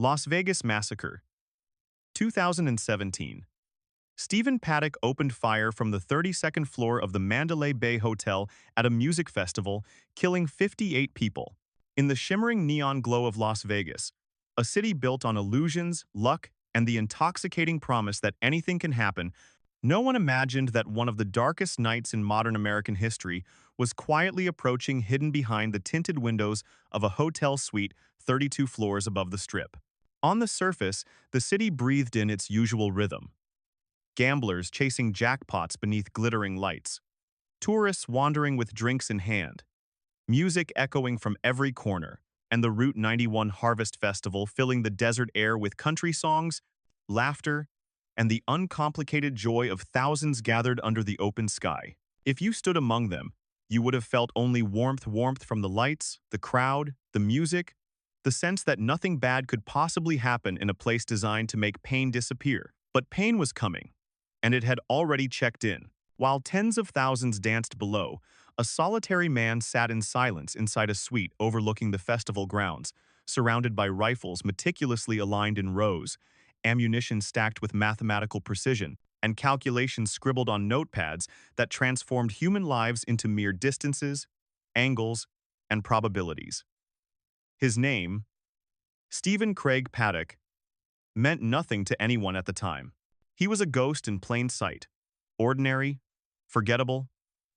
Las Vegas Massacre, 2017. Stephen Paddock opened fire from the 32nd floor of the Mandalay Bay Hotel at a music festival, killing 58 people. In the shimmering neon glow of Las Vegas, a city built on illusions, luck, and the intoxicating promise that anything can happen, no one imagined that one of the darkest nights in modern American history was quietly approaching, hidden behind the tinted windows of a hotel suite 32 floors above the Strip. On the surface, the city breathed in its usual rhythm. Gamblers chasing jackpots beneath glittering lights. Tourists wandering with drinks in hand. Music echoing from every corner, and the Route 91 Harvest Festival filling the desert air with country songs, laughter, and the uncomplicated joy of thousands gathered under the open sky. If you stood among them, you would have felt only warmth from the lights, the crowd, the music, the sense that nothing bad could possibly happen in a place designed to make pain disappear. But pain was coming, and it had already checked in. While tens of thousands danced below, a solitary man sat in silence inside a suite overlooking the festival grounds, surrounded by rifles meticulously aligned in rows, ammunition stacked with mathematical precision, and calculations scribbled on notepads that transformed human lives into mere distances, angles, and probabilities. His name, Stephen Craig Paddock, meant nothing to anyone at the time. He was a ghost in plain sight, ordinary, forgettable,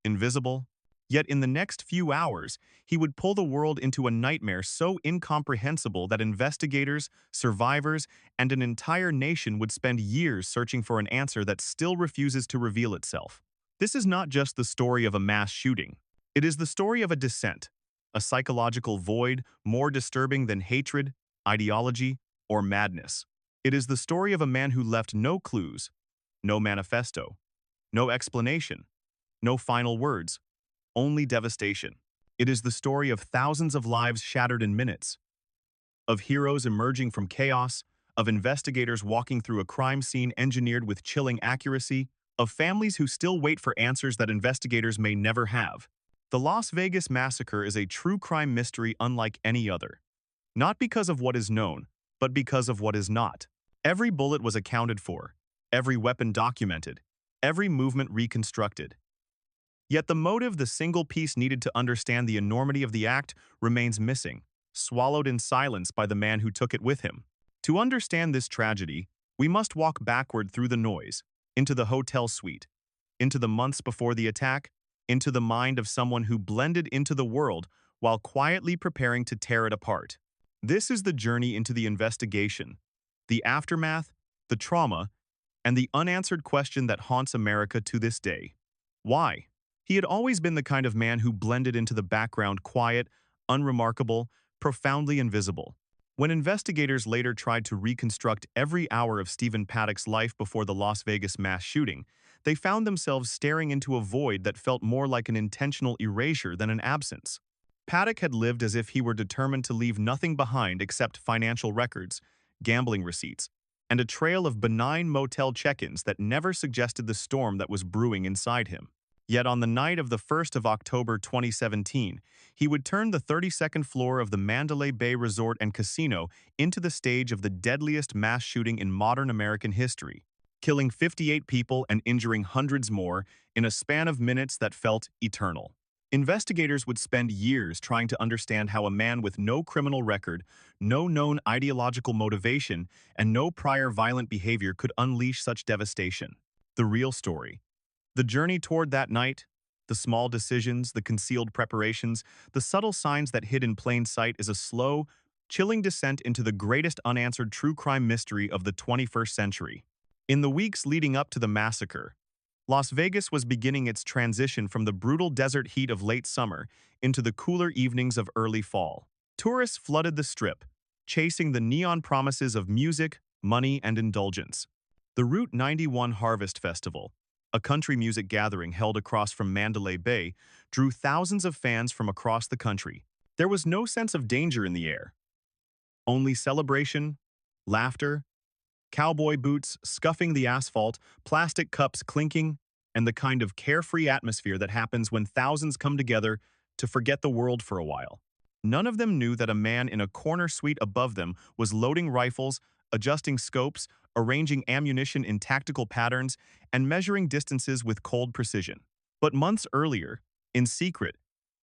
invisible. Yet in the next few hours, he would pull the world into a nightmare so incomprehensible that investigators, survivors, and an entire nation would spend years searching for an answer that still refuses to reveal itself. This is not just the story of a mass shooting. It is the story of a descent, a psychological void more disturbing than hatred, ideology, or madness. It is the story of a man who left no clues, no manifesto, no explanation, no final words, only devastation. It is the story of thousands of lives shattered in minutes, of heroes emerging from chaos, of investigators walking through a crime scene engineered with chilling accuracy, of families who still wait for answers that investigators may never have. The Las Vegas Massacre is a true crime mystery unlike any other. Not because of what is known, but because of what is not. Every bullet was accounted for, every weapon documented, every movement reconstructed. Yet the motive, the single piece needed to understand the enormity of the act, remains missing, swallowed in silence by the man who took it with him. To understand this tragedy, we must walk backward through the noise, into the hotel suite, into the months before the attack, into the mind of someone who blended into the world while quietly preparing to tear it apart. This is the journey into the investigation, the aftermath, the trauma, and the unanswered question that haunts America to this day. Why? He had always been the kind of man who blended into the background, quiet, unremarkable, profoundly invisible. When investigators later tried to reconstruct every hour of Stephen Paddock's life before the Las Vegas mass shooting, they found themselves staring into a void that felt more like an intentional erasure than an absence. Paddock had lived as if he were determined to leave nothing behind except financial records, gambling receipts, and a trail of benign motel check-ins that never suggested the storm that was brewing inside him. Yet on the night of the 1st of October 2017, he would turn the 32nd floor of the Mandalay Bay Resort and Casino into the stage of the deadliest mass shooting in modern American history, killing 58 people and injuring hundreds more in a span of minutes that felt eternal. Investigators would spend years trying to understand how a man with no criminal record, no known ideological motivation, and no prior violent behavior could unleash such devastation. The real story. The journey toward that night, the small decisions, the concealed preparations, the subtle signs that hid in plain sight is a slow, chilling descent into the greatest unanswered true crime mystery of the 21st century. In the weeks leading up to the massacre, Las Vegas was beginning its transition from the brutal desert heat of late summer into the cooler evenings of early fall. Tourists flooded the Strip, chasing the neon promises of music, money, and indulgence. The Route 91 Harvest Festival, a country music gathering held across from Mandalay Bay, drew thousands of fans from across the country. There was no sense of danger in the air. Only celebration, laughter, cowboy boots scuffing the asphalt, plastic cups clinking, and the kind of carefree atmosphere that happens when thousands come together to forget the world for a while. None of them knew that a man in a corner suite above them was loading rifles, adjusting scopes, arranging ammunition in tactical patterns, and measuring distances with cold precision. But months earlier, in secret,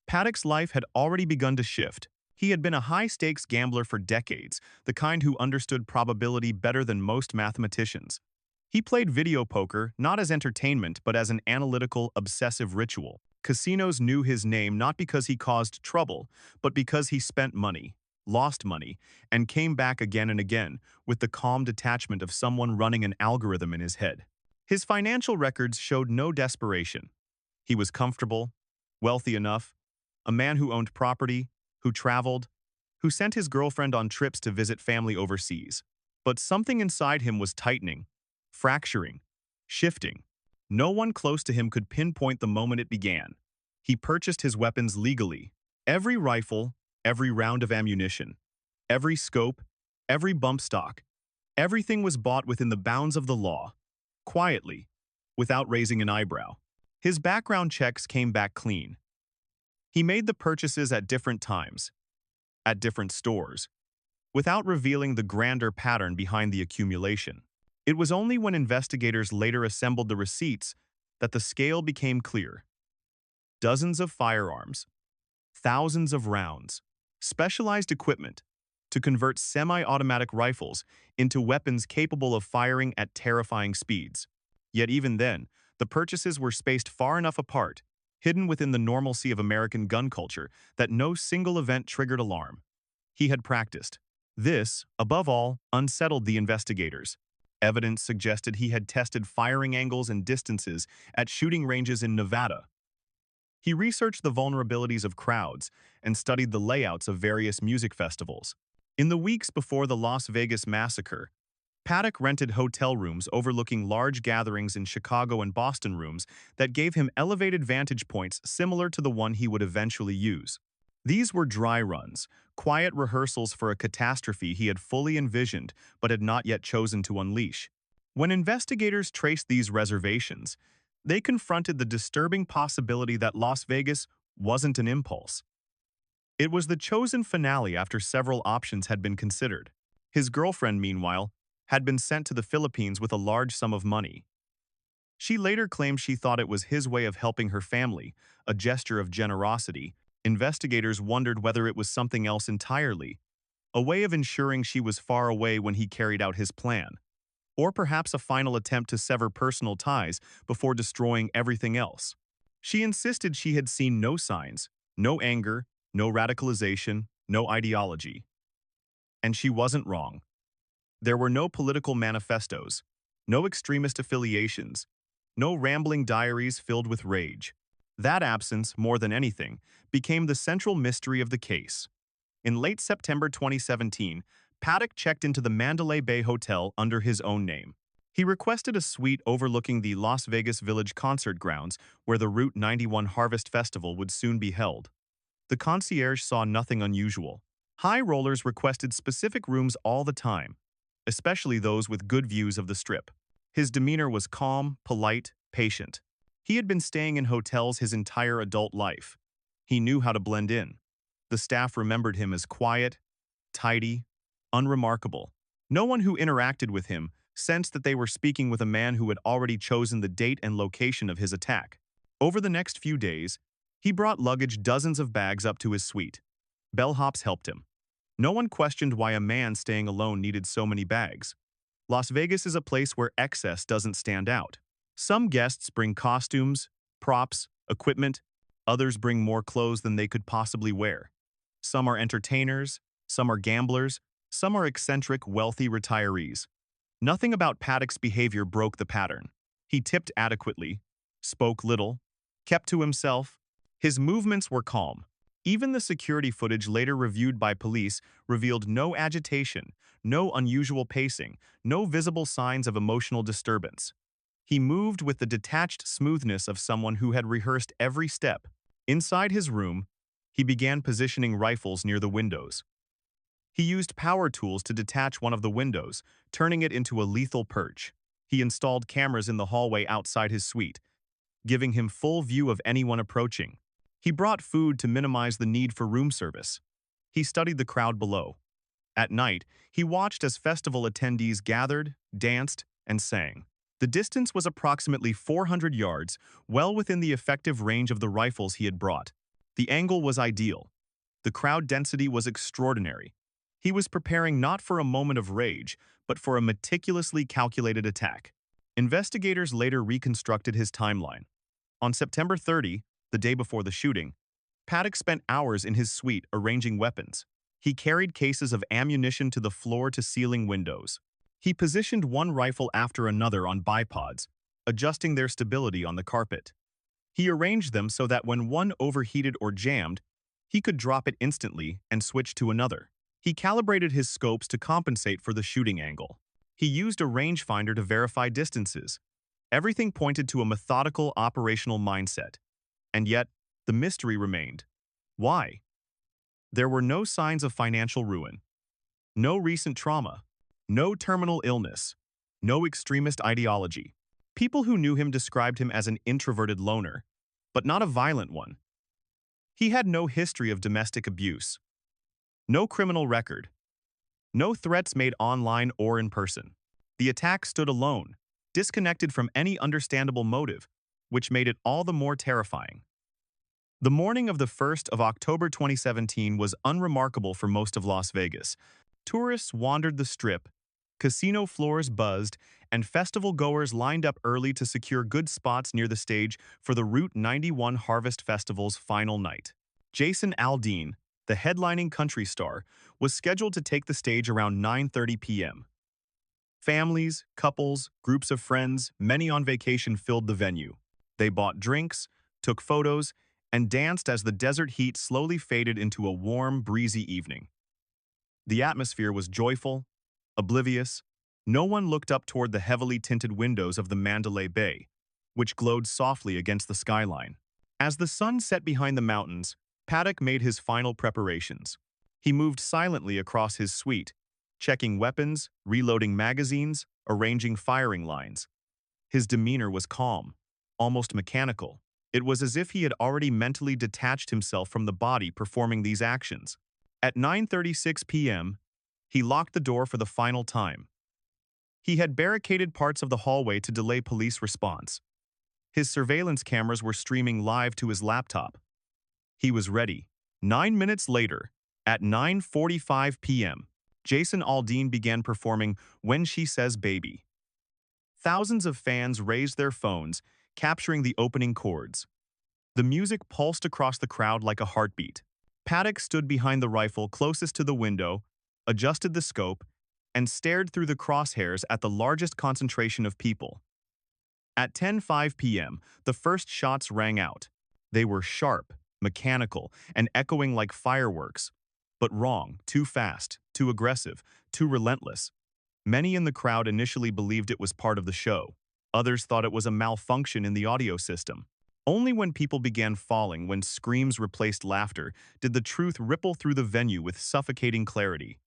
Paddock's life had already begun to shift. He had been a high-stakes gambler for decades, the kind who understood probability better than most mathematicians. He played video poker not as entertainment but as an analytical, obsessive ritual. Casinos knew his name not because he caused trouble, but because he spent money, lost money, and came back again and again with the calm detachment of someone running an algorithm in his head. His financial records showed no desperation. He was comfortable, wealthy enough, a man who owned property, who traveled, who sent his girlfriend on trips to visit family overseas. But something inside him was tightening, fracturing, shifting. No one close to him could pinpoint the moment it began. He purchased his weapons legally. Every rifle, every round of ammunition, every scope, every bump stock, everything was bought within the bounds of the law, quietly, without raising an eyebrow. His background checks came back clean. He made the purchases at different times, at different stores, without revealing the grander pattern behind the accumulation. It was only when investigators later assembled the receipts that the scale became clear. Dozens of firearms, thousands of rounds, specialized equipment to convert semi-automatic rifles into weapons capable of firing at terrifying speeds. Yet even then, the purchases were spaced far enough apart, hidden within the normalcy of American gun culture, that no single event triggered alarm. He had practiced. This, above all, unsettled the investigators. Evidence suggested he had tested firing angles and distances at shooting ranges in Nevada. He researched the vulnerabilities of crowds and studied the layouts of various music festivals. In the weeks before the Las Vegas massacre, Paddock rented hotel rooms overlooking large gatherings in Chicago and Boston, rooms that gave him elevated vantage points similar to the one he would eventually use. These were dry runs, quiet rehearsals for a catastrophe he had fully envisioned but had not yet chosen to unleash. When investigators traced these reservations, they confronted the disturbing possibility that Las Vegas wasn't an impulse. It was the chosen finale after several options had been considered. His girlfriend, meanwhile, had been sent to the Philippines with a large sum of money. She later claimed she thought it was his way of helping her family, a gesture of generosity. Investigators wondered whether it was something else entirely, a way of ensuring she was far away when he carried out his plan, or perhaps a final attempt to sever personal ties before destroying everything else. She insisted she had seen no signs, no anger, no radicalization, no ideology. And she wasn't wrong. There were no political manifestos, no extremist affiliations, no rambling diaries filled with rage. That absence, more than anything, became the central mystery of the case. In late September 2017, Paddock checked into the Mandalay Bay Hotel under his own name. He requested a suite overlooking the Las Vegas Village concert grounds where the Route 91 Harvest Festival would soon be held. The concierge saw nothing unusual. High rollers requested specific rooms all the time, especially those with good views of the Strip. His demeanor was calm, polite, patient. He had been staying in hotels his entire adult life. He knew how to blend in. The staff remembered him as quiet, tidy, unremarkable. No one who interacted with him sensed that they were speaking with a man who had already chosen the date and location of his attack. Over the next few days, he brought luggage dozens of bags up to his suite. Bellhops helped him. No one questioned why a man staying alone needed so many bags. Las Vegas is a place where excess doesn't stand out. Some guests bring costumes, props, equipment. Others bring more clothes than they could possibly wear. Some are entertainers, some are gamblers, some are eccentric, wealthy retirees. Nothing about Paddock's behavior broke the pattern. He tipped adequately, spoke little, kept to himself. His movements were calm. Even the security footage later reviewed by police revealed no agitation, no unusual pacing, no visible signs of emotional disturbance. He moved with the detached smoothness of someone who had rehearsed every step. Inside his room, he began positioning rifles near the windows. He used power tools to detach one of the windows, turning it into a lethal perch. He installed cameras in the hallway outside his suite, giving him full view of anyone approaching. He brought food to minimize the need for room service. He studied the crowd below. At night, he watched as festival attendees gathered, danced, and sang. The distance was approximately 400 yards, well within the effective range of the rifles he had brought. The angle was ideal. The crowd density was extraordinary. He was preparing not for a moment of rage, but for a meticulously calculated attack. Investigators later reconstructed his timeline. On September 30, the day before the shooting, Paddock spent hours in his suite arranging weapons. He carried cases of ammunition to the floor-to-ceiling windows. He positioned one rifle after another on bipods, adjusting their stability on the carpet. He arranged them so that when one overheated or jammed, he could drop it instantly and switch to another. He calibrated his scopes to compensate for the shooting angle. He used a rangefinder to verify distances. Everything pointed to a methodical operational mindset. And yet, the mystery remained. Why? There were no signs of financial ruin, no recent trauma, no terminal illness, no extremist ideology. People who knew him described him as an introverted loner, but not a violent one. He had no history of domestic abuse, no criminal record, no threats made online or in person. The attack stood alone, disconnected from any understandable motive, which made it all the more terrifying. The morning of the 1st of October 2017 was unremarkable for most of Las Vegas. Tourists wandered the strip, casino floors buzzed, and festival goers lined up early to secure good spots near the stage for the Route 91 Harvest Festival's final night. Jason Aldean, the headlining country star, was scheduled to take the stage around 9:30 p.m. Families, couples, groups of friends, many on vacation filled the venue. They bought drinks, took photos, and danced as the desert heat slowly faded into a warm, breezy evening. The atmosphere was joyful, oblivious. No one looked up toward the heavily tinted windows of the Mandalay Bay, which glowed softly against the skyline. As the sun set behind the mountains, Paddock made his final preparations. He moved silently across his suite, checking weapons, reloading magazines, arranging firing lines. His demeanor was calm, almost mechanical. It was as if he had already mentally detached himself from the body performing these actions. At 9:36 p.m., he locked the door for the final time. He had barricaded parts of the hallway to delay police response. His surveillance cameras were streaming live to his laptop. He was ready. 9 minutes later, at 9:45 p.m., Jason Aldean began performing When She Says Baby. Thousands of fans raised their phones, capturing the opening chords. The music pulsed across the crowd like a heartbeat. Paddock stood behind the rifle closest to the window, adjusted the scope, and stared through the crosshairs at the largest concentration of people. At 10:05 p.m., the first shots rang out. They were sharp, mechanical, and echoing like fireworks. But wrong, too fast, too aggressive, too relentless. Many in the crowd initially believed it was part of the show. Others thought it was a malfunction in the audio system. Only when people began falling, when screams replaced laughter, did the truth ripple through the venue with suffocating clarity.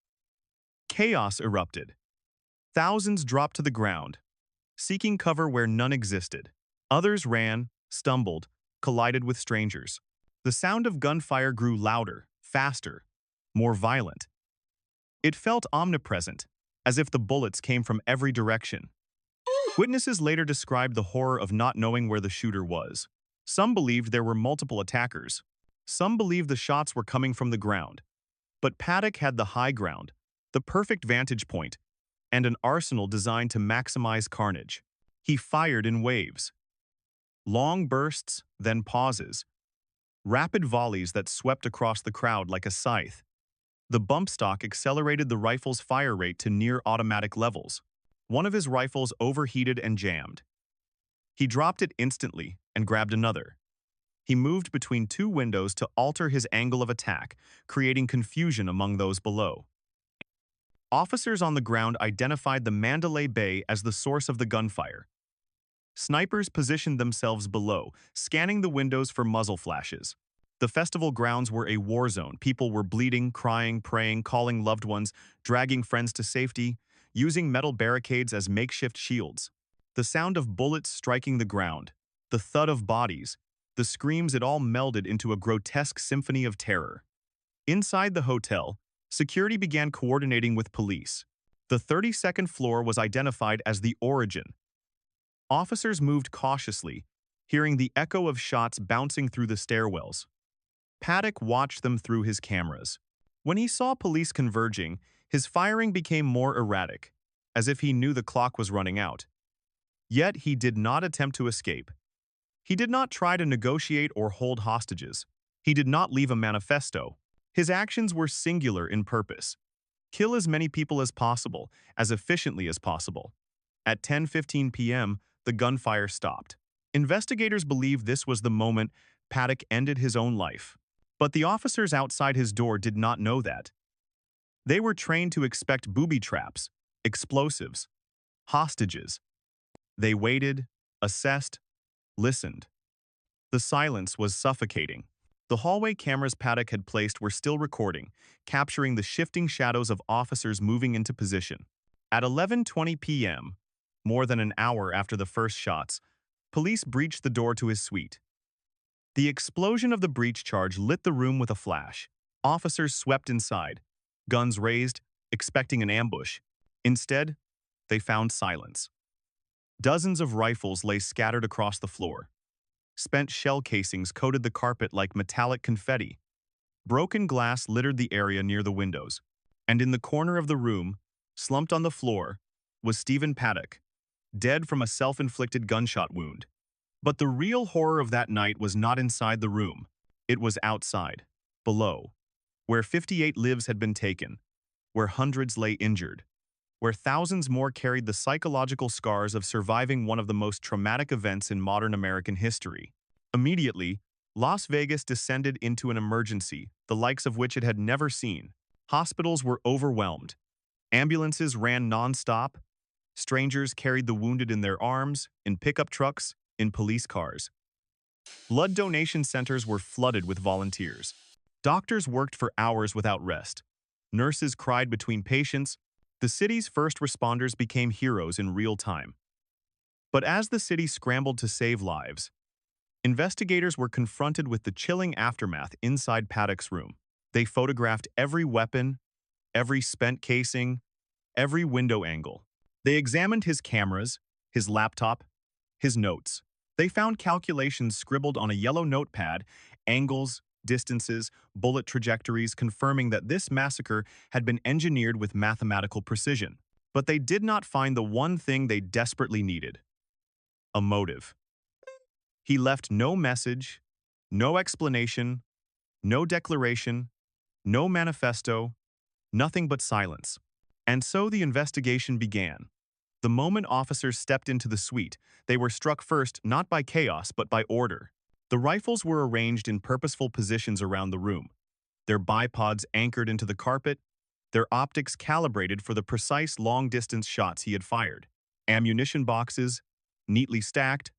Chaos erupted. Thousands dropped to the ground, seeking cover where none existed. Others ran, stumbled, collided with strangers. The sound of gunfire grew louder, faster, more violent. It felt omnipresent, as if the bullets came from every direction. Witnesses later described the horror of not knowing where the shooter was. Some believed there were multiple attackers. Some believed the shots were coming from the ground. But Paddock had the high ground, the perfect vantage point, and an arsenal designed to maximize carnage. He fired in waves. Long bursts, then pauses. Rapid volleys that swept across the crowd like a scythe. The bump stock accelerated the rifle's fire rate to near automatic levels. One of his rifles overheated and jammed. He dropped it instantly and grabbed another. He moved between two windows to alter his angle of attack, creating confusion among those below. Officers on the ground identified the Mandalay Bay as the source of the gunfire. Snipers positioned themselves below, scanning the windows for muzzle flashes. The festival grounds were a war zone. People were bleeding, crying, praying, calling loved ones, dragging friends to safety, using metal barricades as makeshift shields. The sound of bullets striking the ground, the thud of bodies, the screams, it all melded into a grotesque symphony of terror. Inside the hotel, security began coordinating with police. The 32nd floor was identified as the origin. Officers moved cautiously, hearing the echo of shots bouncing through the stairwells. Paddock watched them through his cameras. When he saw police converging, his firing became more erratic, as if he knew the clock was running out. Yet he did not attempt to escape. He did not try to negotiate or hold hostages. He did not leave a manifesto. His actions were singular in purpose. Kill as many people as possible, as efficiently as possible. At 10:15 p.m., the gunfire stopped. Investigators believe this was the moment Paddock ended his own life. But the officers outside his door did not know that. They were trained to expect booby traps, explosives, hostages. They waited, assessed, listened. The silence was suffocating. The hallway cameras Paddock had placed were still recording, capturing the shifting shadows of officers moving into position. At 11:20 p.m., more than an hour after the first shots, police breached the door to his suite. The explosion of the breach charge lit the room with a flash. Officers swept inside, guns raised, expecting an ambush. Instead, they found silence. Dozens of rifles lay scattered across the floor. Spent shell casings coated the carpet like metallic confetti. Broken glass littered the area near the windows. And in the corner of the room, slumped on the floor, was Stephen Paddock, dead from a self-inflicted gunshot wound. But the real horror of that night was not inside the room. It was outside, below, where 58 lives had been taken, where hundreds lay injured, where thousands more carried the psychological scars of surviving one of the most traumatic events in modern American history. Immediately, Las Vegas descended into an emergency, the likes of which it had never seen. Hospitals were overwhelmed. Ambulances ran non-stop. Strangers carried the wounded in their arms, in pickup trucks, in police cars. Blood donation centers were flooded with volunteers. Doctors worked for hours without rest. Nurses cried between patients. The city's first responders became heroes in real time. But as the city scrambled to save lives, investigators were confronted with the chilling aftermath inside Paddock's room. They photographed every weapon, every spent casing, every window angle. They examined his cameras, his laptop, his notes. They found calculations scribbled on a yellow notepad, angles, distances, bullet trajectories, confirming that this massacre had been engineered with mathematical precision. But they did not find the one thing they desperately needed: a motive. He left no message, no explanation, no declaration, no manifesto, nothing but silence. And so the investigation began. The moment officers stepped into the suite, they were struck first not by chaos but by order. The rifles were arranged in purposeful positions around the room, their bipods anchored into the carpet, their optics calibrated for the precise long-distance shots he had fired. Ammunition boxes, neatly stacked,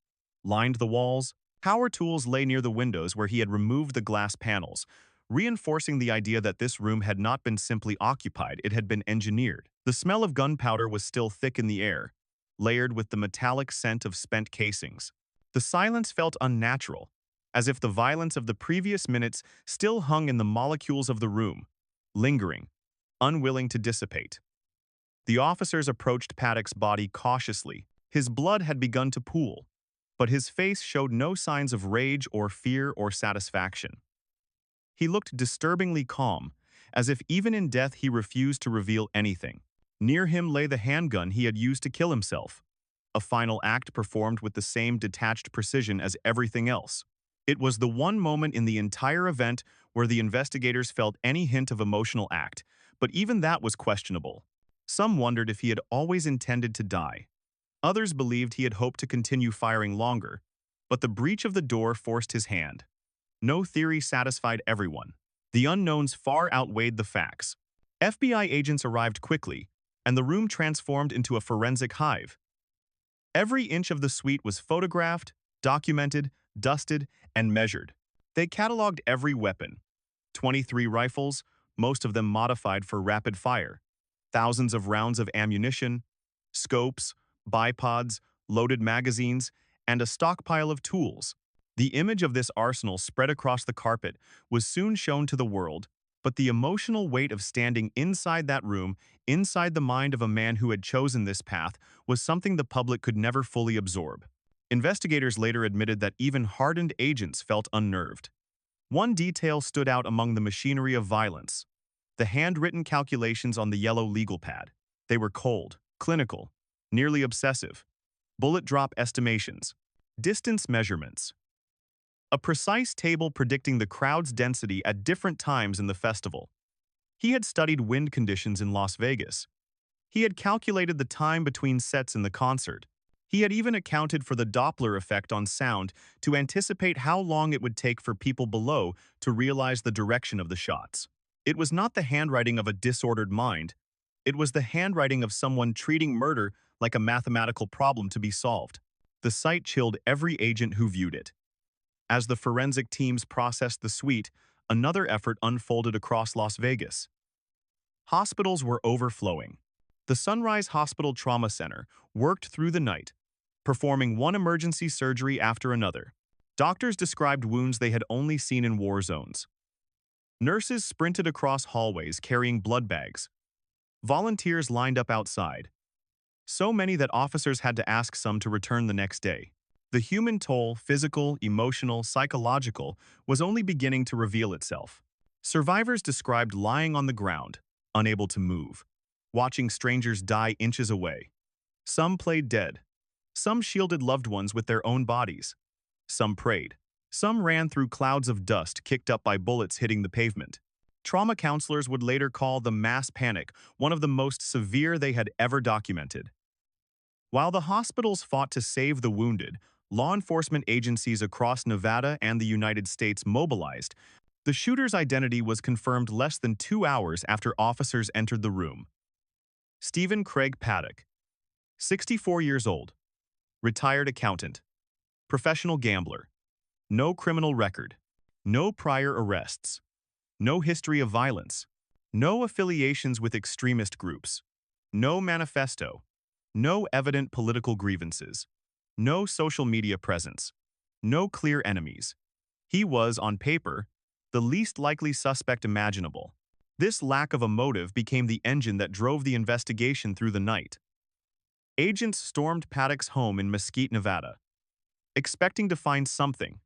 lined the walls. Power tools lay near the windows where he had removed the glass panels, reinforcing the idea that this room had not been simply occupied, it had been engineered. The smell of gunpowder was still thick in the air, layered with the metallic scent of spent casings. The silence felt unnatural, as if the violence of the previous minutes still hung in the molecules of the room, lingering, unwilling to dissipate. The officers approached Paddock's body cautiously. His blood had begun to pool, but his face showed no signs of rage or fear or satisfaction. He looked disturbingly calm, as if even in death he refused to reveal anything. Near him lay the handgun he had used to kill himself, a final act performed with the same detached precision as everything else. It was the one moment in the entire event where the investigators felt any hint of emotional act, but even that was questionable. Some wondered if he had always intended to die. Others believed he had hoped to continue firing longer, but the breach of the door forced his hand. No theory satisfied everyone. The unknowns far outweighed the facts. FBI agents arrived quickly, and the room transformed into a forensic hive. Every inch of the suite was photographed, documented, dusted, and measured. They cataloged every weapon: 23 rifles, most of them modified for rapid fire, thousands of rounds of ammunition, scopes, bipods, loaded magazines, and a stockpile of tools. The image of this arsenal spread across the carpet was soon shown to the world, But the emotional weight of standing inside that room, inside the mind of a man who had chosen this path, was something the public could never fully absorb. Investigators later admitted that even hardened agents felt unnerved. One detail stood out among the machinery of violence: the handwritten calculations on the yellow legal pad. They were cold, clinical, nearly obsessive. Bullet drop estimations, distance measurements, a precise table predicting the crowd's density at different times in the festival. He had studied wind conditions in Las Vegas. He had calculated the time between sets in the concert. He had even accounted for the Doppler effect on sound to anticipate how long it would take for people below to realize the direction of the shots. It was not the handwriting of a disordered mind. It was the handwriting of someone treating murder like a mathematical problem to be solved. The sight chilled every agent who viewed it. As the forensic teams processed the suite, another effort unfolded across Las Vegas. Hospitals were overflowing. The Sunrise Hospital Trauma Center worked through the night, performing one emergency surgery after another. Doctors described wounds they had only seen in war zones. Nurses sprinted across hallways carrying blood bags. Volunteers lined up outside, so many that officers had to ask some to return the next day. The human toll, physical, emotional, psychological, was only beginning to reveal itself. Survivors described lying on the ground, unable to move, watching strangers die inches away. Some played dead. Some shielded loved ones with their own bodies. Some prayed. Some ran through clouds of dust kicked up by bullets hitting the pavement. Trauma counselors would later call the mass panic one of the most severe they had ever documented. While the hospitals fought to save the wounded, law enforcement agencies across Nevada and the United States mobilized. The shooter's identity was confirmed less than 2 hours after officers entered the room. Stephen Craig Paddock, 64 years old, retired accountant, professional gambler, no criminal record, no prior arrests, no history of violence, no affiliations with extremist groups, no manifesto, no evident political grievances, no social media presence, no clear enemies. He was, on paper, the least likely suspect imaginable. This lack of a motive became the engine that drove the investigation through the night. Agents stormed Paddock's home in Mesquite, Nevada, expecting to find something,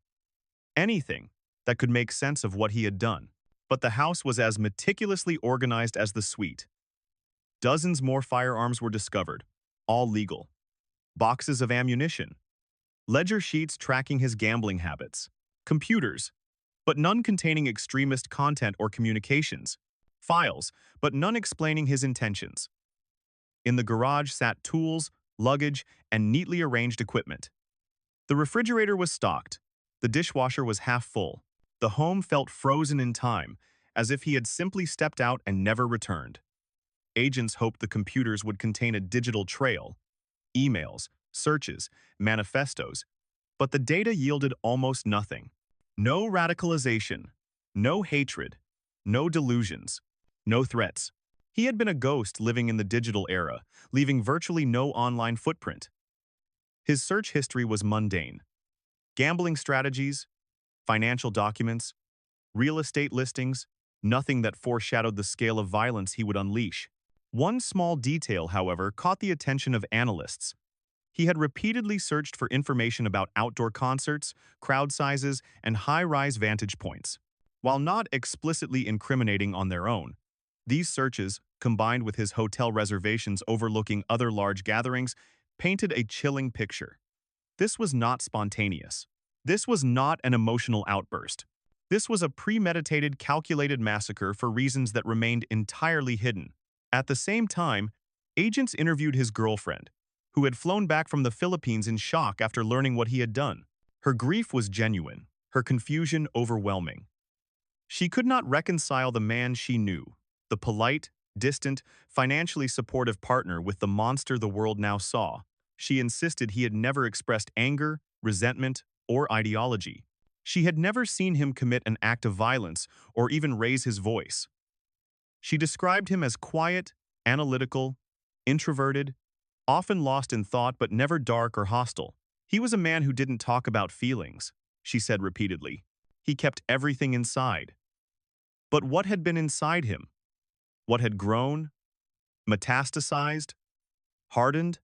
anything, that could make sense of what he had done. But the house was as meticulously organized as the suite. Dozens more firearms were discovered, all legal. Boxes of ammunition, ledger sheets tracking his gambling habits, computers, but none containing extremist content or communications, files, but none explaining his intentions. In the garage sat tools, luggage, and neatly arranged equipment. The refrigerator was stocked. The dishwasher was half full. The home felt frozen in time, as if he had simply stepped out and never returned. Agents hoped the computers would contain a digital trail, emails, searches, manifestos, but the data yielded almost nothing. No radicalization, no hatred, no delusions, no threats. He had been a ghost living in the digital era, leaving virtually no online footprint. His search history was mundane. Gambling strategies, financial documents, real estate listings, nothing that foreshadowed the scale of violence he would unleash. One small detail, however, caught the attention of analysts. He had repeatedly searched for information about outdoor concerts, crowd sizes, and high-rise vantage points. While not explicitly incriminating on their own, these searches, combined with his hotel reservations overlooking other large gatherings, painted a chilling picture. This was not spontaneous. This was not an emotional outburst. This was a premeditated, calculated massacre for reasons that remained entirely hidden. At the same time, agents interviewed his girlfriend, who had flown back from the Philippines in shock after learning what he had done. Her grief was genuine, her confusion overwhelming. She could not reconcile the man she knew, the polite, distant, financially supportive partner, with the monster the world now saw. She insisted he had never expressed anger, resentment, or ideology. She had never seen him commit an act of violence or even raise his voice. She described him as quiet, analytical, introverted, often lost in thought but never dark or hostile. He was a man who didn't talk about feelings, she said repeatedly. He kept everything inside. But what had been inside him? What had grown, metastasized, hardened?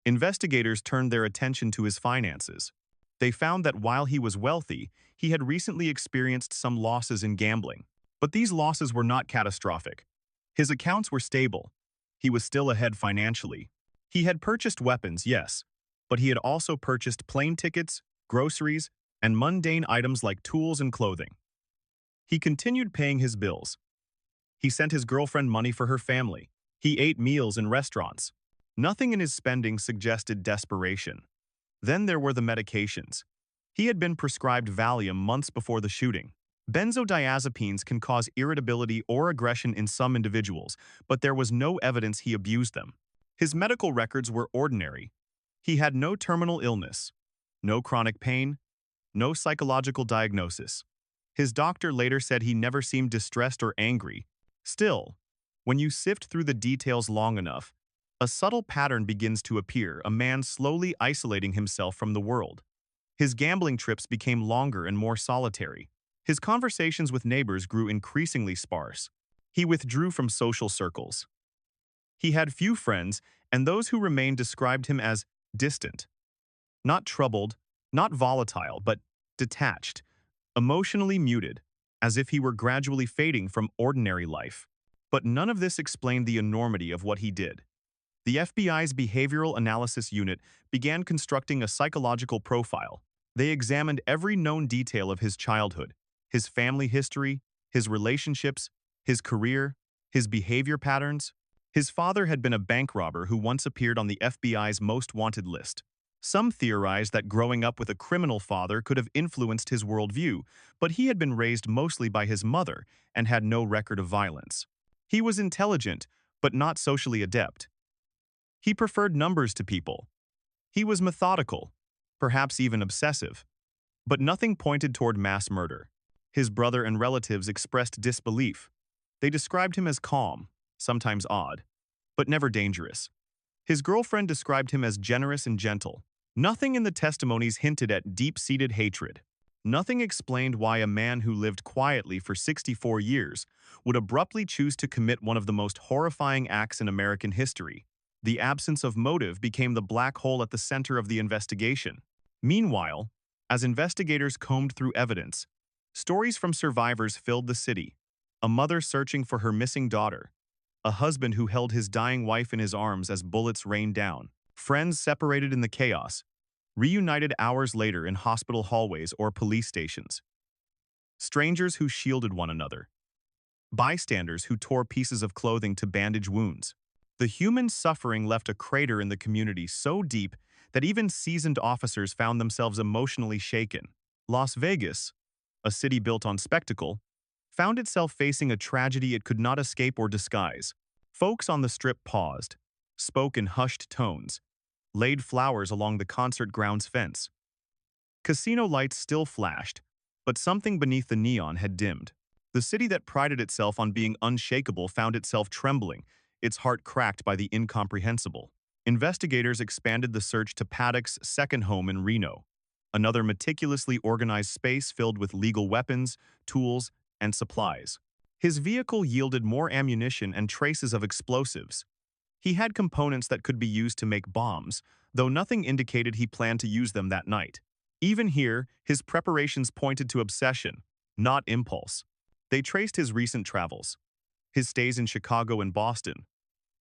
Investigators turned their attention to his finances. They found that while he was wealthy, he had recently experienced some losses in gambling. But these losses were not catastrophic. His accounts were stable. He was still ahead financially. He had purchased weapons, yes, but he had also purchased plane tickets, groceries, and mundane items like tools and clothing. He continued paying his bills. He sent his girlfriend money for her family. He ate meals in restaurants. Nothing in his spending suggested desperation. Then there were the medications. He had been prescribed Valium months before the shooting. Benzodiazepines can cause irritability or aggression in some individuals, but there was no evidence he abused them. His medical records were ordinary. He had no terminal illness, no chronic pain, no psychological diagnosis. His doctor later said he never seemed distressed or angry. Still, when you sift through the details long enough, a subtle pattern begins to appear, a man slowly isolating himself from the world. His gambling trips became longer and more solitary. His conversations with neighbors grew increasingly sparse. He withdrew from social circles. He had few friends, and those who remained described him as distant. Not troubled, not volatile, but detached, emotionally muted, as if he were gradually fading from ordinary life. But none of this explained the enormity of what he did. The FBI's Behavioral Analysis Unit began constructing a psychological profile. They examined every known detail of his childhood, his family history, his relationships, his career, his behavior patterns. His father had been a bank robber who once appeared on the FBI's most wanted list. Some theorized that growing up with a criminal father could have influenced his worldview, but he had been raised mostly by his mother and had no record of violence. He was intelligent, but not socially adept. He preferred numbers to people. He was methodical, perhaps even obsessive. But nothing pointed toward mass murder. His brother and relatives expressed disbelief. They described him as calm, sometimes odd, but never dangerous. His girlfriend described him as generous and gentle. Nothing in the testimonies hinted at deep-seated hatred. Nothing explained why a man who lived quietly for 64 years would abruptly choose to commit one of the most horrifying acts in American history. The absence of motive became the black hole at the center of the investigation. Meanwhile, as investigators combed through evidence, stories from survivors filled the city. A mother searching for her missing daughter, a husband who held his dying wife in his arms as bullets rained down, friends separated in the chaos, reunited hours later in hospital hallways or police stations, strangers who shielded one another, bystanders who tore pieces of clothing to bandage wounds. The human suffering left a crater in the community so deep that even seasoned officers found themselves emotionally shaken. Las Vegas, a city built on spectacle, found itself facing a tragedy it could not escape or disguise. Folks on the Strip paused, spoke in hushed tones, laid flowers along the concert grounds fence. Casino lights still flashed, but something beneath the neon had dimmed. The city that prided itself on being unshakable found itself trembling, its heart cracked by the incomprehensible. Investigators expanded the search to Paddock's second home in Reno, another meticulously organized space filled with legal weapons, tools, and supplies. His vehicle yielded more ammunition and traces of explosives. He had components that could be used to make bombs, though nothing indicated he planned to use them that night. Even here, his preparations pointed to obsession, not impulse. They traced his recent travels, his stays in Chicago and Boston,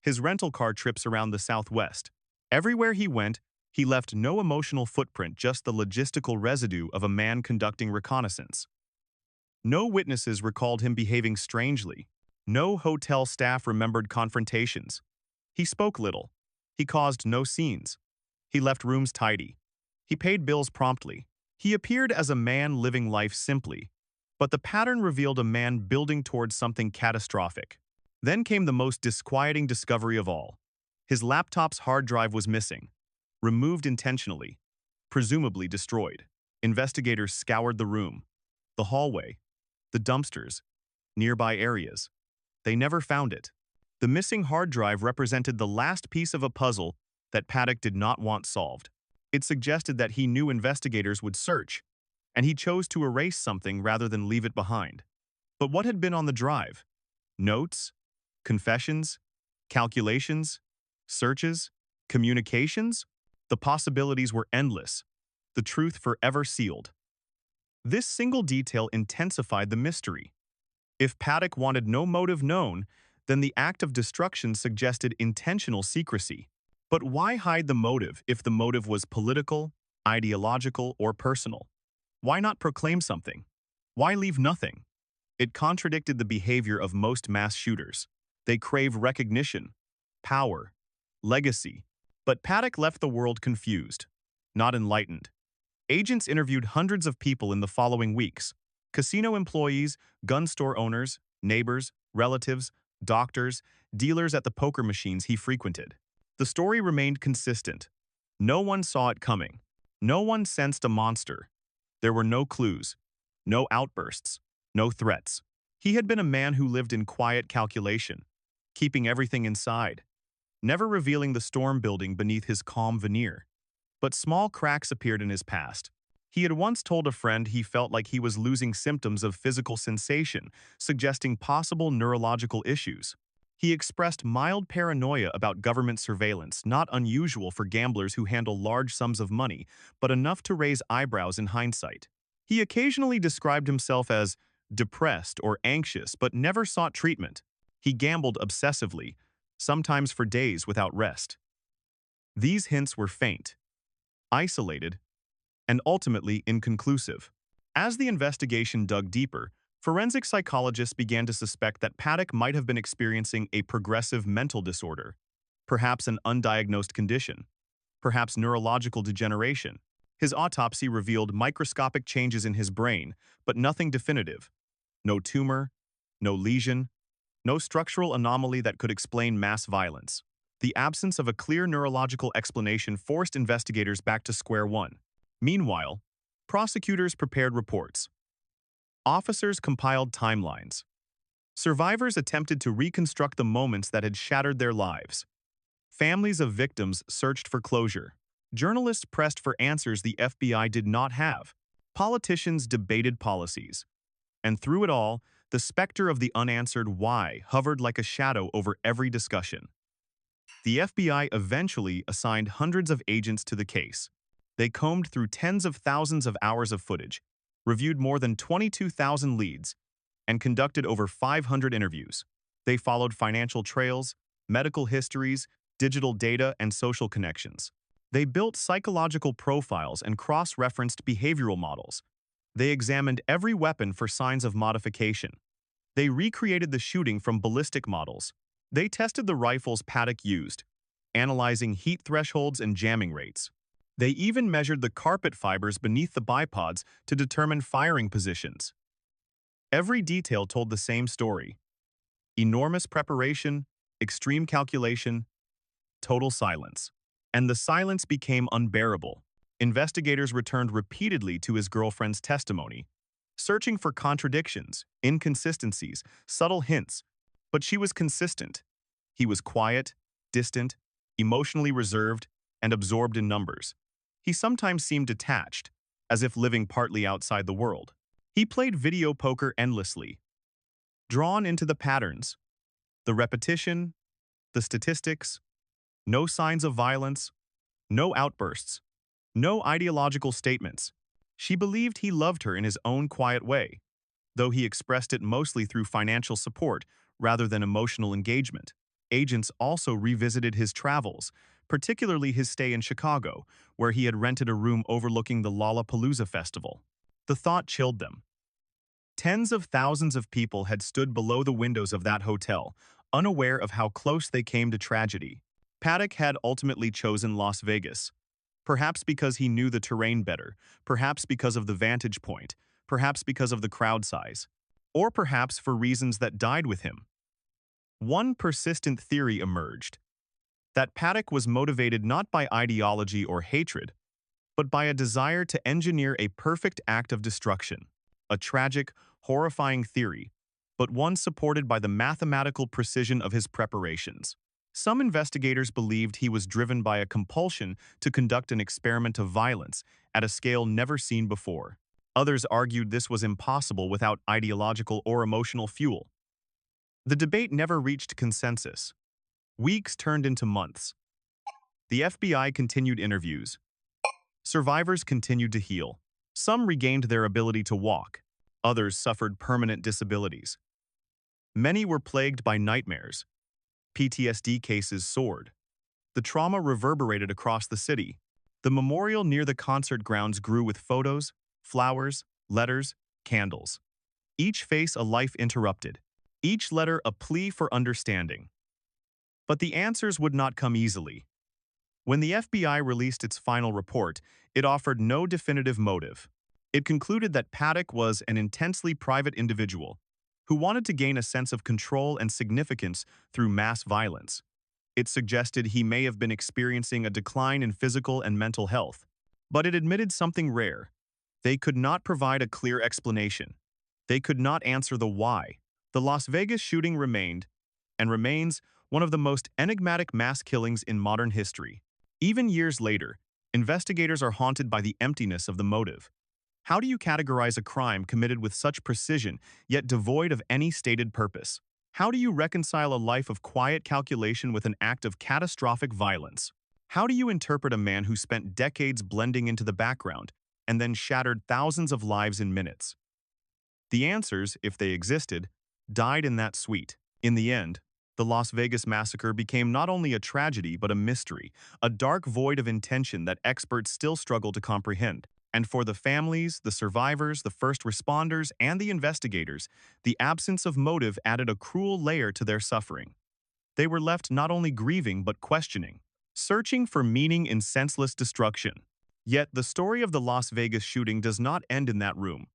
his rental car trips around the Southwest. Everywhere he went, he left no emotional footprint, just the logistical residue of a man conducting reconnaissance. No witnesses recalled him behaving strangely. No hotel staff remembered confrontations. He spoke little. He caused no scenes. He left rooms tidy. He paid bills promptly. He appeared as a man living life simply. But the pattern revealed a man building towards something catastrophic. Then came the most disquieting discovery of all. His laptop's hard drive was missing, removed intentionally, presumably destroyed. Investigators scoured the room, the hallway, the dumpsters, nearby areas. They never found it. The missing hard drive represented the last piece of a puzzle that Paddock did not want solved. It suggested that he knew investigators would search, and he chose to erase something rather than leave it behind. But what had been on the drive? Notes? Confessions? Calculations? Searches? Communications? The possibilities were endless, the truth forever sealed. This single detail intensified the mystery. If Paddock wanted no motive known, then the act of destruction suggested intentional secrecy. But why hide the motive if the motive was political, ideological, or personal? Why not proclaim something? Why leave nothing? It contradicted the behavior of most mass shooters. They crave recognition, power, legacy. But Paddock left the world confused, not enlightened. Agents interviewed hundreds of people in the following weeks: casino employees, gun store owners, neighbors, relatives, doctors, dealers at the poker machines he frequented. The story remained consistent. No one saw it coming. No one sensed a monster. There were no clues, no outbursts, no threats. He had been a man who lived in quiet calculation, keeping everything inside, never revealing the storm building beneath his calm veneer. But small cracks appeared in his past. He had once told a friend he felt like he was losing symptoms of physical sensation, suggesting possible neurological issues. He expressed mild paranoia about government surveillance, not unusual for gamblers who handle large sums of money, but enough to raise eyebrows in hindsight. He occasionally described himself as depressed or anxious, but never sought treatment. He gambled obsessively, sometimes for days without rest. These hints were faint, isolated, and ultimately inconclusive. As the investigation dug deeper, forensic psychologists began to suspect that Paddock might have been experiencing a progressive mental disorder, perhaps an undiagnosed condition, perhaps neurological degeneration. His autopsy revealed microscopic changes in his brain, but nothing definitive. No tumor, no lesion, no structural anomaly that could explain mass violence. The absence of a clear neurological explanation forced investigators back to square one. Meanwhile, prosecutors prepared reports. Officers compiled timelines. Survivors attempted to reconstruct the moments that had shattered their lives. Families of victims searched for closure. Journalists pressed for answers the FBI did not have. Politicians debated policies. And through it all, the specter of the unanswered why hovered like a shadow over every discussion. The FBI eventually assigned hundreds of agents to the case. They combed through tens of thousands of hours of footage, reviewed more than 22,000 leads, and conducted over 500 interviews. They followed financial trails, medical histories, digital data, and social connections. They built psychological profiles and cross-referenced behavioral models. They examined every weapon for signs of modification. They recreated the shooting from ballistic models. They tested the rifles Paddock used, analyzing heat thresholds and jamming rates. They even measured the carpet fibers beneath the bipods to determine firing positions. Every detail told the same story: enormous preparation, extreme calculation, total silence. And the silence became unbearable. Investigators returned repeatedly to his girlfriend's testimony, searching for contradictions, inconsistencies, subtle hints. But she was consistent. He was quiet, distant, emotionally reserved, and absorbed in numbers. He sometimes seemed detached, as if living partly outside the world. He played video poker endlessly, drawn into the patterns, the repetition, the statistics. No signs of violence, no outbursts, no ideological statements. She believed he loved her in his own quiet way, though he expressed it mostly through financial support rather than emotional engagement. Agents also revisited his travels, particularly his stay in Chicago, where he had rented a room overlooking the Lollapalooza festival. The thought chilled them. Tens of thousands of people had stood below the windows of that hotel, unaware of how close they came to tragedy. Paddock had ultimately chosen Las Vegas, perhaps because he knew the terrain better, perhaps because of the vantage point, perhaps because of the crowd size, or perhaps for reasons that died with him. One persistent theory emerged: that Paddock was motivated not by ideology or hatred, but by a desire to engineer a perfect act of destruction. A tragic, horrifying theory, but one supported by the mathematical precision of his preparations. Some investigators believed he was driven by a compulsion to conduct an experiment of violence at a scale never seen before. Others argued this was impossible without ideological or emotional fuel. The debate never reached consensus. Weeks turned into months. The FBI continued interviews. Survivors continued to heal. Some regained their ability to walk. Others suffered permanent disabilities. Many were plagued by nightmares. PTSD cases soared. The trauma reverberated across the city. The memorial near the concert grounds grew with photos, flowers, letters, candles. Each face a life interrupted. Each letter a plea for understanding. But the answers would not come easily. When the FBI released its final report, it offered no definitive motive. It concluded that Paddock was an intensely private individual who wanted to gain a sense of control and significance through mass violence. It suggested he may have been experiencing a decline in physical and mental health. But it admitted something rare. They could not provide a clear explanation. They could not answer the why. The Las Vegas shooting remained, and remains, one of the most enigmatic mass killings in modern history. Even years later, investigators are haunted by the emptiness of the motive. How do you categorize a crime committed with such precision, yet devoid of any stated purpose? How do you reconcile a life of quiet calculation with an act of catastrophic violence? How do you interpret a man who spent decades blending into the background and then shattered thousands of lives in minutes? The answers, if they existed, died in that suite. In the end, the Las Vegas massacre became not only a tragedy but a mystery, a dark void of intention that experts still struggle to comprehend. And for the families, the survivors, the first responders, and the investigators, the absence of motive added a cruel layer to their suffering. They were left not only grieving but questioning, searching for meaning in senseless destruction. Yet the story of the Las Vegas shooting does not end in that room,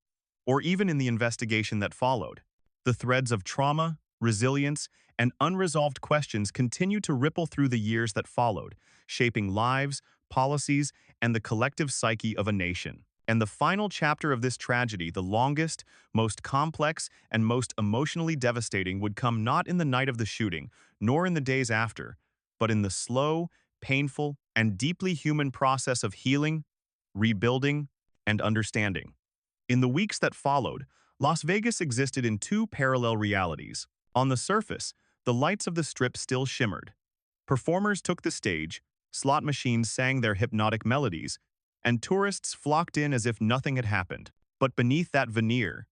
or even in the investigation that followed. The threads of trauma, resilience, and unresolved questions continue to ripple through the years that followed, shaping lives, policies, and the collective psyche of a nation. And the final chapter of this tragedy, the longest, most complex, and most emotionally devastating, would come not in the night of the shooting, nor in the days after, but in the slow, painful, and deeply human process of healing, rebuilding, and understanding. In the weeks that followed, Las Vegas existed in two parallel realities. On the surface, the lights of the Strip still shimmered. Performers took the stage, slot machines sang their hypnotic melodies, and tourists flocked in as if nothing had happened. But beneath that veneer,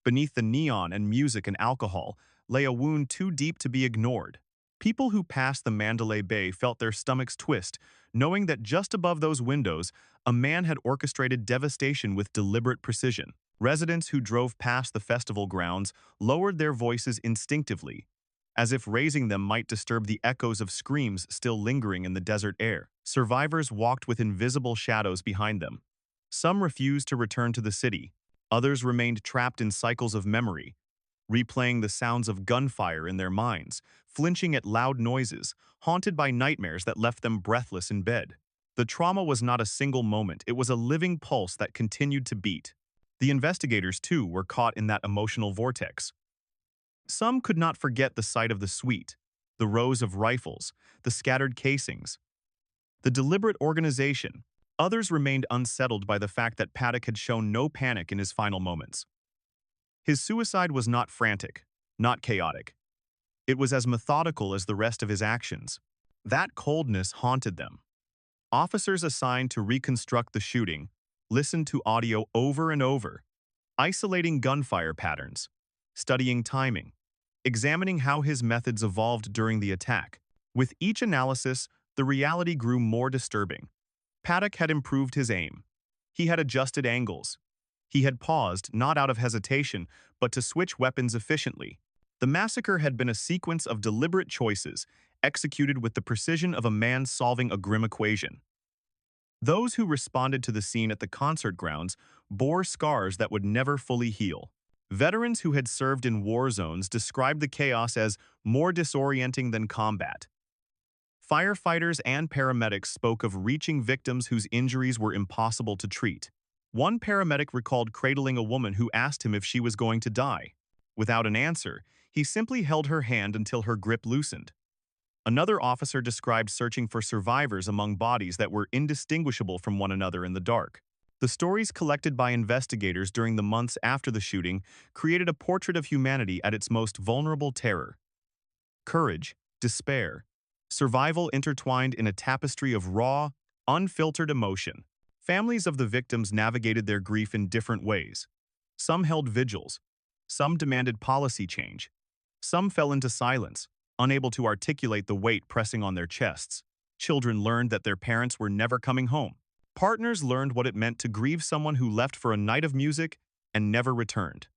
beneath the neon and music and alcohol, lay a wound too deep to be ignored. People who passed the Mandalay Bay felt their stomachs twist, knowing that just above those windows, a man had orchestrated devastation with deliberate precision. Residents who drove past the festival grounds lowered their voices instinctively, as if raising them might disturb the echoes of screams still lingering in the desert air. Survivors walked with invisible shadows behind them. Some refused to return to the city. Others remained trapped in cycles of memory, replaying the sounds of gunfire in their minds, flinching at loud noises, haunted by nightmares that left them breathless in bed. The trauma was not a single moment, it was a living pulse that continued to beat. The investigators, too, were caught in that emotional vortex. Some could not forget the sight of the suite, the rows of rifles, the scattered casings, the deliberate organization. Others remained unsettled by the fact that Paddock had shown no panic in his final moments. His suicide was not frantic, not chaotic. It was as methodical as the rest of his actions. That coldness haunted them. Officers assigned to reconstruct the shooting listened to audio over and over, isolating gunfire patterns, studying timing, examining how his methods evolved during the attack. With each analysis, the reality grew more disturbing. Paddock had improved his aim. He had adjusted angles. He had paused, not out of hesitation, but to switch weapons efficiently. The massacre had been a sequence of deliberate choices, executed with the precision of a man solving a grim equation. Those who responded to the scene at the concert grounds bore scars that would never fully heal. Veterans who had served in war zones described the chaos as more disorienting than combat. Firefighters and paramedics spoke of reaching victims whose injuries were impossible to treat. One paramedic recalled cradling a woman who asked him if she was going to die. Without an answer, he simply held her hand until her grip loosened. Another officer described searching for survivors among bodies that were indistinguishable from one another in the dark. The stories collected by investigators during the months after the shooting created a portrait of humanity at its most vulnerable: terror, courage, despair, survival intertwined in a tapestry of raw, unfiltered emotion. Families of the victims navigated their grief in different ways. Some held vigils. Some demanded policy change. Some fell into silence, unable to articulate the weight pressing on their chests. Children learned that their parents were never coming home. Partners learned what it meant to grieve someone who left for a night of music and never returned.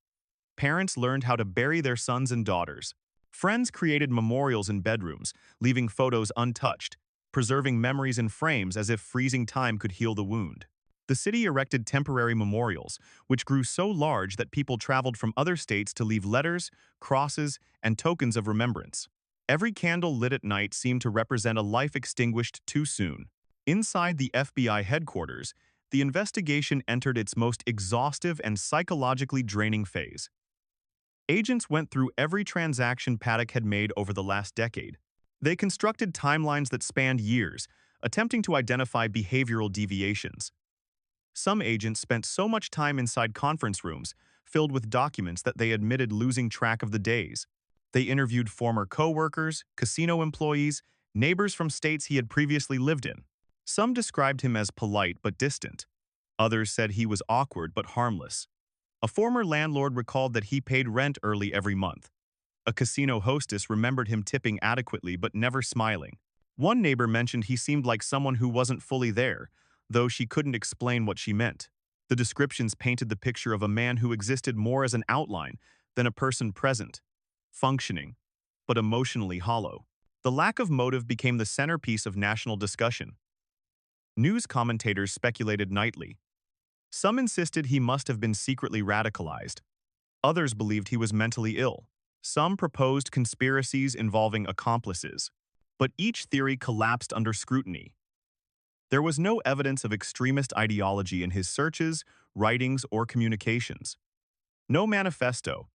Parents learned how to bury their sons and daughters. Friends created memorials in bedrooms, leaving photos untouched, preserving memories in frames as if freezing time could heal the wound. The city erected temporary memorials, which grew so large that people traveled from other states to leave letters, crosses, and tokens of remembrance. Every candle lit at night seemed to represent a life extinguished too soon. Inside the FBI headquarters, the investigation entered its most exhaustive and psychologically draining phase. Agents went through every transaction Paddock had made over the last decade. They constructed timelines that spanned years, attempting to identify behavioral deviations. Some agents spent so much time inside conference rooms, filled with documents, that they admitted losing track of the days. They interviewed former co-workers, casino employees, neighbors from states he had previously lived in. Some described him as polite but distant. Others said he was awkward but harmless. A former landlord recalled that he paid rent early every month. A casino hostess remembered him tipping adequately but never smiling. One neighbor mentioned he seemed like someone who wasn't fully there, though she couldn't explain what she meant. The descriptions painted the picture of a man who existed more as an outline than a person present, functioning, but emotionally hollow. The lack of motive became the centerpiece of national discussion. News commentators speculated nightly. Some insisted he must have been secretly radicalized. Others believed he was mentally ill. Some proposed conspiracies involving accomplices. But each theory collapsed under scrutiny. There was no evidence of extremist ideology in his searches, writings, or communications. No manifesto,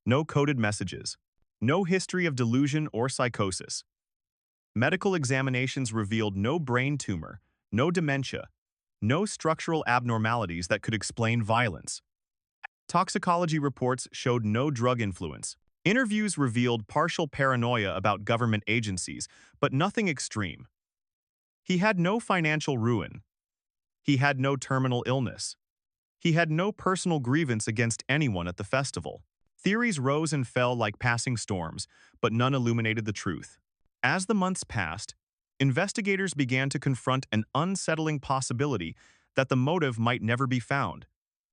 no coded messages, no history of delusion or psychosis. Medical examinations revealed no brain tumor, no dementia, no structural abnormalities that could explain violence. Toxicology reports showed no drug influence. Interviews revealed partial paranoia about government agencies, but nothing extreme. He had no financial ruin. He had no terminal illness. He had no personal grievance against anyone at the festival. Theories rose and fell like passing storms, but none illuminated the truth. As the months passed, investigators began to confront an unsettling possibility that the motive might never be found,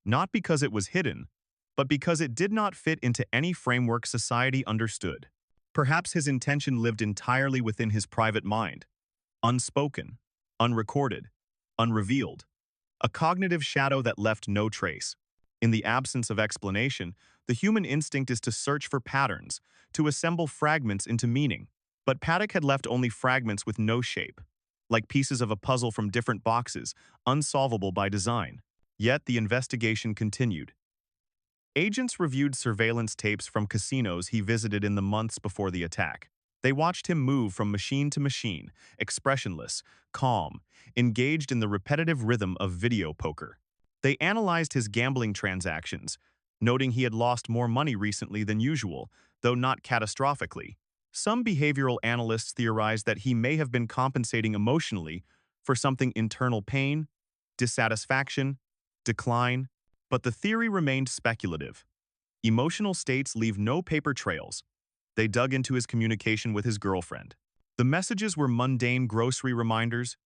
not because it was hidden, but because it did not fit into any framework society understood. Perhaps his intention lived entirely within his private mind, unspoken, unrecorded, unrevealed, a cognitive shadow that left no trace. In the absence of explanation, the human instinct is to search for patterns, to assemble fragments into meaning. But Paddock had left only fragments with no shape, like pieces of a puzzle from different boxes, unsolvable by design. Yet the investigation continued. Agents reviewed surveillance tapes from casinos he visited in the months before the attack. They watched him move from machine to machine, expressionless, calm, engaged in the repetitive rhythm of video poker. They analyzed his gambling transactions, noting he had lost more money recently than usual, though not catastrophically. Some behavioral analysts theorized that he may have been compensating emotionally for something: internal pain, dissatisfaction, decline, but the theory remained speculative. Emotional states leave no paper trails. They dug into his communication with his girlfriend. The messages were mundane grocery reminders,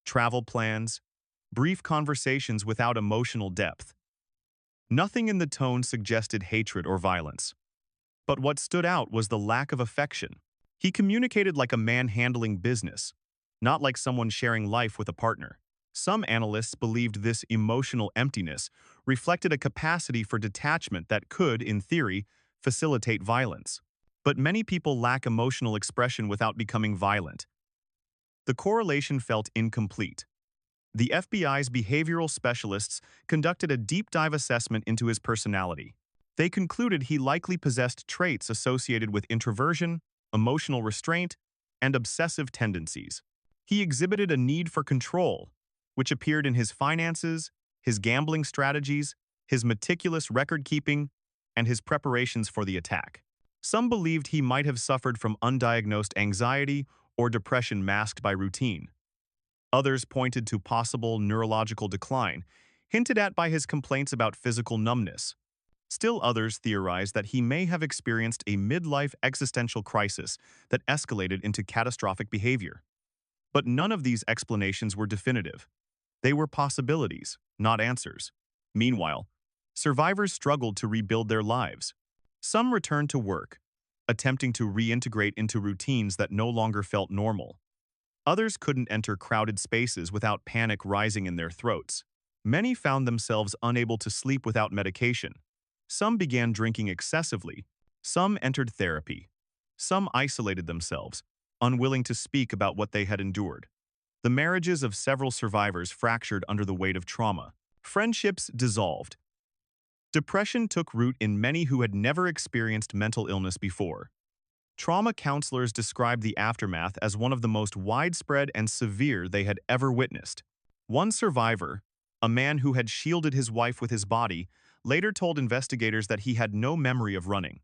travel plans, brief conversations without emotional depth. Nothing in the tone suggested hatred or violence. But what stood out was the lack of affection. He communicated like a man handling business, not like someone sharing life with a partner. Some analysts believed this emotional emptiness reflected a capacity for detachment that could, in theory, facilitate violence. But many people lack emotional expression without becoming violent. The correlation felt incomplete. The FBI's behavioral specialists conducted a deep dive assessment into his personality. They concluded he likely possessed traits associated with introversion, emotional restraint, and obsessive tendencies. He exhibited a need for control, which appeared in his finances, his gambling strategies, his meticulous record-keeping, and his preparations for the attack. Some believed he might have suffered from undiagnosed anxiety or depression masked by routine. Others pointed to possible neurological decline, hinted at by his complaints about physical numbness. Still others theorized that he may have experienced a midlife existential crisis that escalated into catastrophic behavior. But none of these explanations were definitive. They were possibilities, not answers. Meanwhile, survivors struggled to rebuild their lives. Some returned to work, attempting to reintegrate into routines that no longer felt normal. Others couldn't enter crowded spaces without panic rising in their throats. Many found themselves unable to sleep without medication. Some began drinking excessively. Some entered therapy. Some isolated themselves, unwilling to speak about what they had endured. The marriages of several survivors fractured under the weight of trauma. Friendships dissolved. Depression took root in many who had never experienced mental illness before. Trauma counselors described the aftermath as one of the most widespread and severe they had ever witnessed. One survivor, a man who had shielded his wife with his body, later told investigators that he had no memory of running.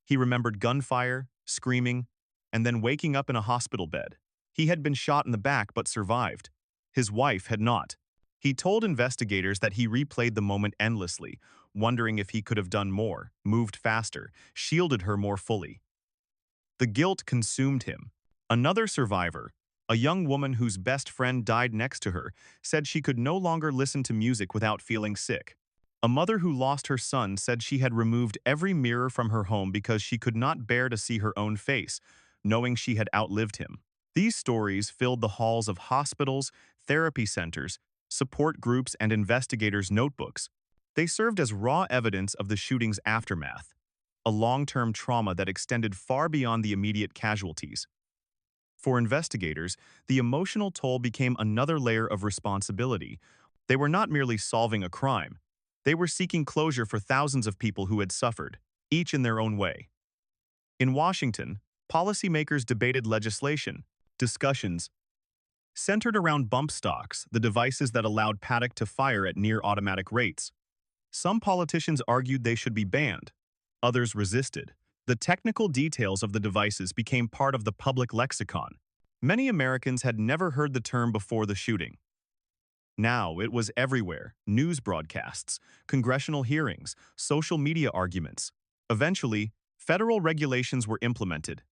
He remembered gunfire, screaming, and then waking up in a hospital bed. He had been shot in the back but survived. His wife had not. He told investigators that he replayed the moment endlessly, wondering if he could have done more, moved faster, shielded her more fully. The guilt consumed him. Another survivor, a young woman whose best friend died next to her, said she could no longer listen to music without feeling sick. A mother who lost her son said she had removed every mirror from her home because she could not bear to see her own face, knowing she had outlived him. These stories filled the halls of hospitals, therapy centers, support groups, and investigators' notebooks. They served as raw evidence of the shooting's aftermath, a long-term trauma that extended far beyond the immediate casualties. For investigators, the emotional toll became another layer of responsibility. They were not merely solving a crime. They were seeking closure for thousands of people who had suffered, each in their own way. In Washington, policymakers debated legislation. Discussions centered around bump stocks, the devices that allowed Paddock to fire at near-automatic rates. Some politicians argued they should be banned. Others resisted. The technical details of the devices became part of the public lexicon. Many Americans had never heard the term before the shooting. Now it was everywhere: news broadcasts, congressional hearings, social media arguments. Eventually, federal regulations were implemented.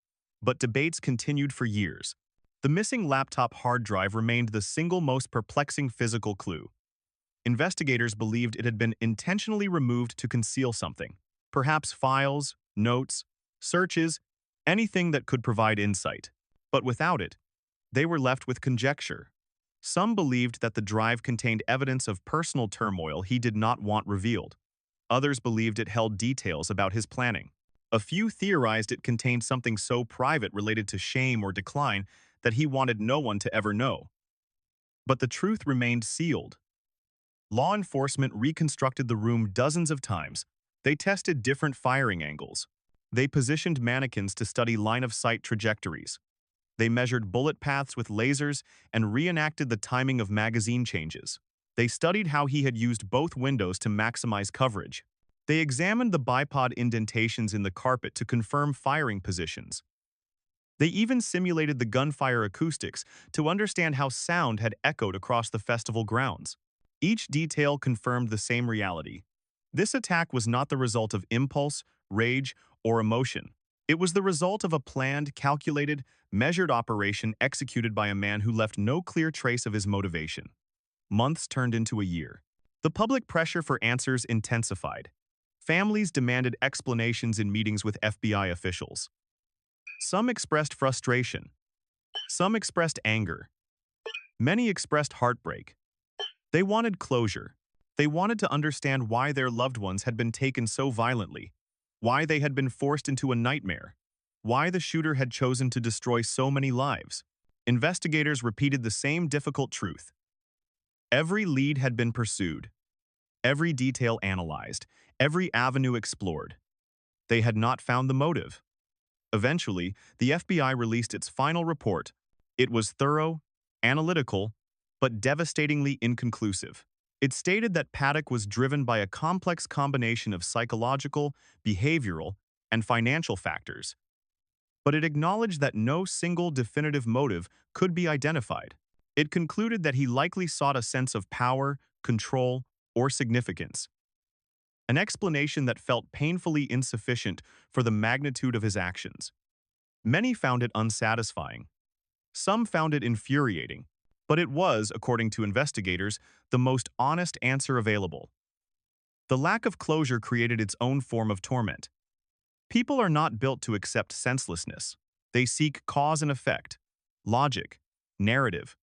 But debates continued for years. The missing laptop hard drive remained the single most perplexing physical clue. Investigators believed it had been intentionally removed to conceal something. Perhaps files, notes, searches, anything that could provide insight. But without it, they were left with conjecture. Some believed that the drive contained evidence of personal turmoil he did not want revealed. Others believed it held details about his planning. A few theorized it contained something so private related to shame or decline that he wanted no one to ever know. But the truth remained sealed. Law enforcement reconstructed the room dozens of times. They tested different firing angles. They positioned mannequins to study line-of-sight trajectories. They measured bullet paths with lasers and reenacted the timing of magazine changes. They studied how he had used both windows to maximize coverage. They examined the bipod indentations in the carpet to confirm firing positions. They even simulated the gunfire acoustics to understand how sound had echoed across the festival grounds. Each detail confirmed the same reality. This attack was not the result of impulse, rage, or emotion. It was the result of a planned, calculated, measured operation executed by a man who left no clear trace of his motivation. Months turned into a year. The public pressure for answers intensified. Families demanded explanations in meetings with FBI officials. Some expressed frustration. Some expressed anger. Many expressed heartbreak. They wanted closure. They wanted to understand why their loved ones had been taken so violently, why they had been forced into a nightmare, why the shooter had chosen to destroy so many lives. Investigators repeated the same difficult truth. Every lead had been pursued, every detail analyzed, every avenue explored. They had not found the motive. Eventually, the FBI released its final report. It was thorough, analytical, but devastatingly inconclusive. It stated that Paddock was driven by a complex combination of psychological, behavioral, and financial factors, but it acknowledged that no single definitive motive could be identified. It concluded that he likely sought a sense of power, control, or significance, an explanation that felt painfully insufficient for the magnitude of his actions. Many found it unsatisfying. Some found it infuriating, but it was, according to investigators, the most honest answer available. The lack of closure created its own form of torment. People are not built to accept senselessness. They seek cause and effect, logic, narrative,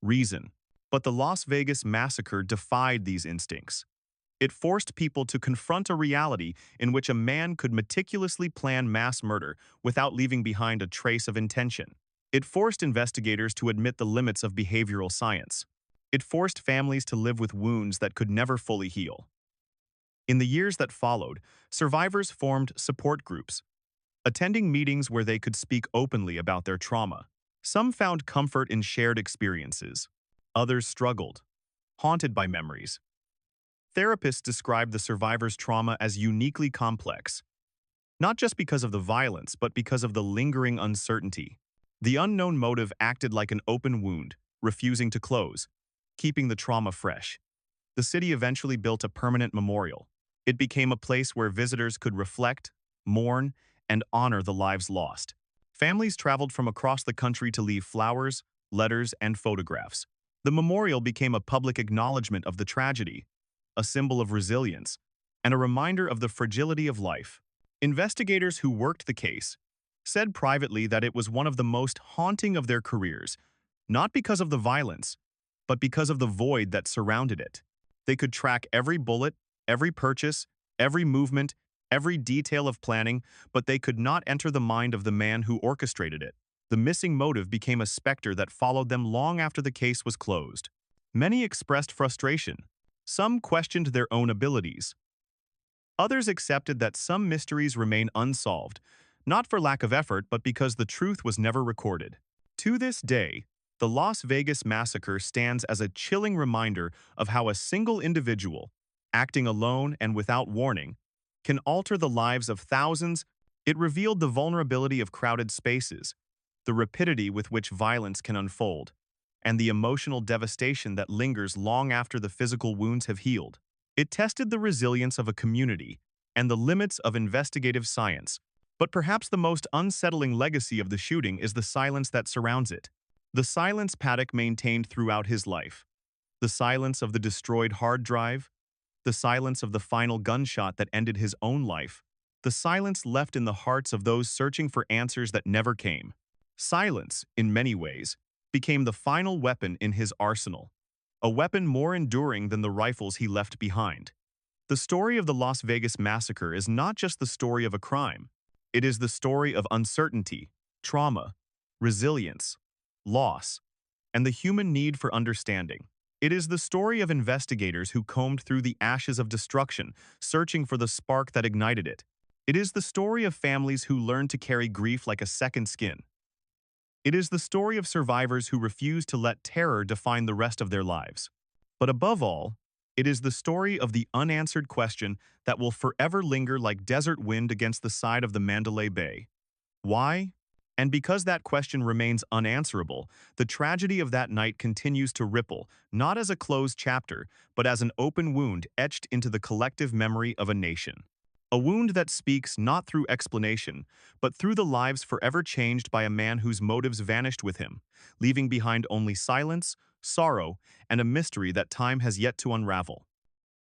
reason. But the Las Vegas massacre defied these instincts. It forced people to confront a reality in which a man could meticulously plan mass murder without leaving behind a trace of intention. It forced investigators to admit the limits of behavioral science. It forced families to live with wounds that could never fully heal. In the years that followed, survivors formed support groups, attending meetings where they could speak openly about their trauma. Some found comfort in shared experiences. Others struggled, haunted by memories. Therapists described the survivors' trauma as uniquely complex, not just because of the violence, but because of the lingering uncertainty. The unknown motive acted like an open wound, refusing to close, keeping the trauma fresh. The city eventually built a permanent memorial. It became a place where visitors could reflect, mourn, and honor the lives lost. Families traveled from across the country to leave flowers, letters, and photographs. The memorial became a public acknowledgement of the tragedy, a symbol of resilience, and a reminder of the fragility of life. Investigators who worked the case said privately that it was one of the most haunting of their careers, not because of the violence, but because of the void that surrounded it. They could track every bullet, every purchase, every movement, every detail of planning, but they could not enter the mind of the man who orchestrated it. The missing motive became a specter that followed them long after the case was closed. Many expressed frustration. Some questioned their own abilities. Others accepted that some mysteries remain unsolved, not for lack of effort, but because the truth was never recorded. To this day, the Las Vegas massacre stands as a chilling reminder of how a single individual, acting alone and without warning, can alter the lives of thousands. It revealed the vulnerability of crowded spaces, the rapidity with which violence can unfold, and the emotional devastation that lingers long after the physical wounds have healed. It tested the resilience of a community and the limits of investigative science. But perhaps the most unsettling legacy of the shooting is the silence that surrounds it. The silence Paddock maintained throughout his life. The silence of the destroyed hard drive. The silence of the final gunshot that ended his own life. The silence left in the hearts of those searching for answers that never came. Silence, in many ways, became the final weapon in his arsenal, a weapon more enduring than the rifles he left behind. The story of the Las Vegas massacre is not just the story of a crime. It is the story of uncertainty, trauma, resilience, loss, and the human need for understanding. It is the story of investigators who combed through the ashes of destruction, searching for the spark that ignited it. It is the story of families who learned to carry grief like a second skin. It is the story of survivors who refuse to let terror define the rest of their lives. But above all, it is the story of the unanswered question that will forever linger like desert wind against the side of the Mandalay Bay. Why? And because that question remains unanswerable, the tragedy of that night continues to ripple, not as a closed chapter, but as an open wound etched into the collective memory of a nation. A wound that speaks not through explanation, but through the lives forever changed by a man whose motives vanished with him, leaving behind only silence, sorrow, and a mystery that time has yet to unravel.